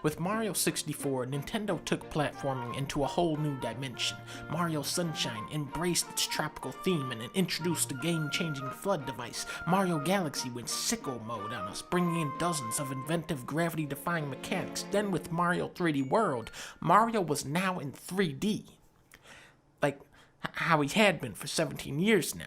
With Mario 64, Nintendo took platforming into a whole new dimension. Mario Sunshine embraced its tropical theme and introduced a game-changing FLUDD device. Mario Galaxy went sicko mode on us, bringing in dozens of inventive gravity-defying mechanics. Then with Mario 3D World, Mario was now in 3D. Like how he had been for 17 years now.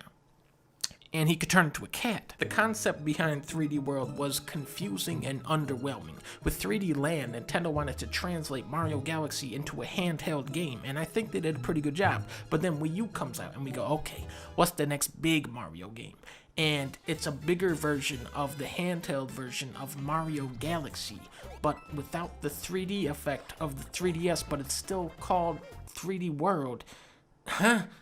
And he could turn into a cat. The concept behind 3D World was confusing and underwhelming. With 3D Land, Nintendo wanted to translate Mario Galaxy into a handheld game, and I think they did a pretty good job. But then Wii U comes out, and we go, okay, what's the next big Mario game? And it's a bigger version of the handheld version of Mario Galaxy, but without the 3D effect of the 3DS, but it's still called 3D World.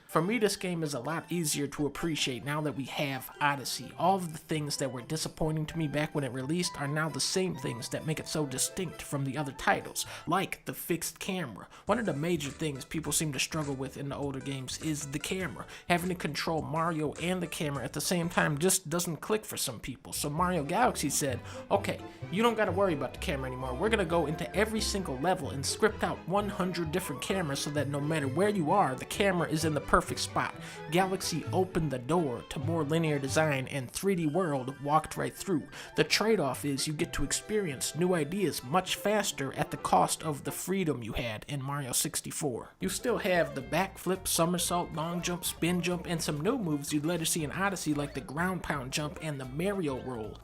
For me, this game is a lot easier to appreciate now that we have Odyssey. All of the things that were disappointing to me back when it released are now the same things that make it so distinct from the other titles, like the fixed camera. One of the major things people seem to struggle with in the older games is the camera. Having to control Mario and the camera at the same time just doesn't click for some people. So Mario Galaxy said, okay, you don't gotta worry about the camera anymore. We're gonna go into every single level and script out 100 different cameras so that no matter where you are, the camera is in the perfect spot. Galaxy opened the door to more linear design, and 3D World walked right through. The trade-off is you get to experience new ideas much faster at the cost of the freedom you had in Mario 64. You still have the backflip, somersault, long jump, spin jump, and some new moves you'd later see in Odyssey like the ground pound jump and the Mario roll.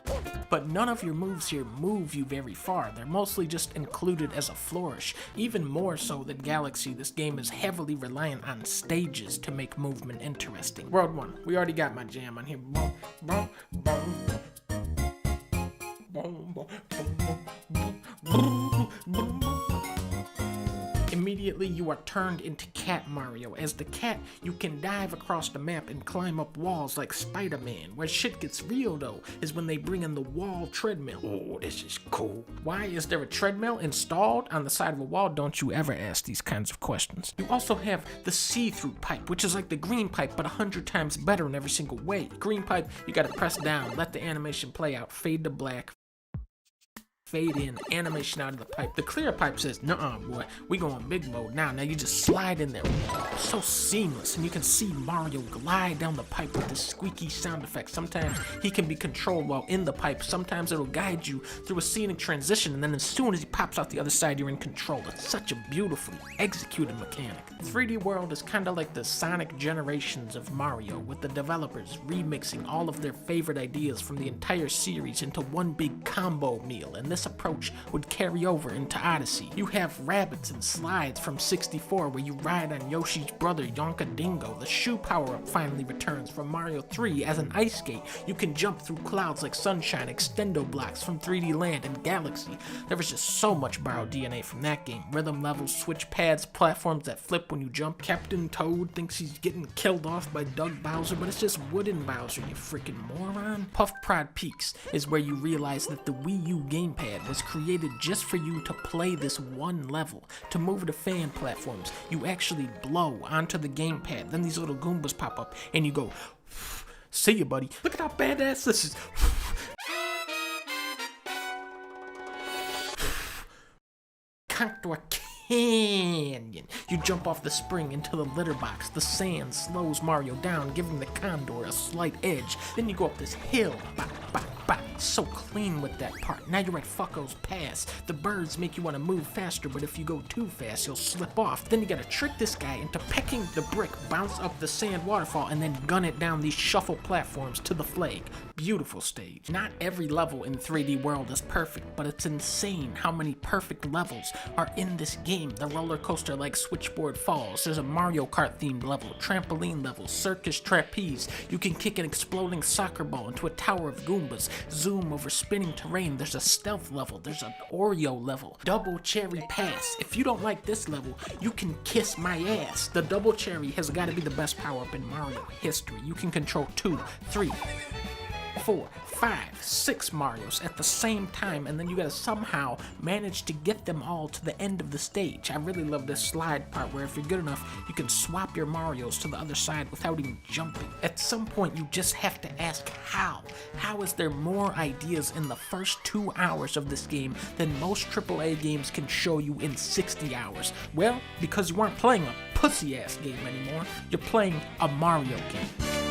But none of your moves here move you very far. They're mostly just included as a flourish. Even more so than Galaxy, this game is heavily reliant on stages to make movement interesting. World 1, we already got my jam on here. Boom, boom, boom. Boom, boom, boom, boom, boom. Immediately you are turned into Cat Mario. As the cat, you can dive across the map and climb up walls like Spider-Man. Where shit gets real though is when they bring in the wall treadmill. Oh, this is cool. Why is there a treadmill installed on the side of a wall? Don't you ever ask these kinds of questions. You also have the see-through pipe, which is like the green pipe but 100 times better in every single way. Green pipe, you gotta press down, let the animation play out, fade to black, fade in, animation out of the pipe. The clear pipe says, nuh-uh, boy, we going big mode now. Now you just slide in there. So seamless, and you can see Mario glide down the pipe with this squeaky sound effect. Sometimes he can be controlled while in the pipe. Sometimes it'll guide you through a scenic transition, and then as soon as he pops out the other side, you're in control. It's such a beautifully executed mechanic. 3D World is kind of like the Sonic generations of Mario, with the developers remixing all of their favorite ideas from the entire series into one big combo meal, and this approach would carry over into Odyssey. You have rabbits and slides from 64 where you ride on Yoshi's brother Yonka Dingo. The shoe power-up finally returns from Mario 3 as an ice skate. You can jump through clouds like Sunshine, extendo blocks from 3D Land and Galaxy. There was just so much borrowed DNA from that game. Rhythm levels, switch pads, platforms that flip when you jump. Captain Toad thinks he's getting killed off by Doug Bowser, but it's just wooden Bowser, you freaking moron. Puff Prod Peaks is where you realize that the Wii U gamepad was created just for you to play this one level. To move the fan platforms, you actually blow onto the gamepad. Then these little Goombas pop up and you go, see ya, buddy. Look at how badass this is. Contour Canyon. You jump off the spring into the litter box. The sand slows Mario down, giving the condor a slight edge. Then you go up this hill. Bop, bop, bop. So clean with that part. Now you're at Fucko's Pass. The birds make you want to move faster, but if you go too fast, you'll slip off. Then you gotta trick this guy into pecking the brick, bounce up the sand waterfall, and then gun it down these shuffle platforms to the flag. Beautiful stage. Not every level in 3D World is perfect, but it's insane how many perfect levels are in this game. The roller coaster like Switchboard Falls. There's a Mario Kart themed level, trampoline level, circus trapeze. You can kick an exploding soccer ball into a tower of Goombas. Zoom over spinning terrain. There's a stealth level. There's an Oreo level. Double cherry pass. If you don't like this level, you can kiss my ass. The double cherry has got to be the best power-up in Mario history. You can control 2, 3, 4, 5, 6 Marios at the same time, and then you gotta somehow manage to get them all to the end of the stage. I really love this slide part where if you're good enough, you can swap your Marios to the other side without even jumping. At some point, you just have to ask how. How is there more ideas in the first 2 hours of this game than most AAA games can show you in 60 hours? Well, because you aren't playing a pussy-ass game anymore, you're playing a Mario game.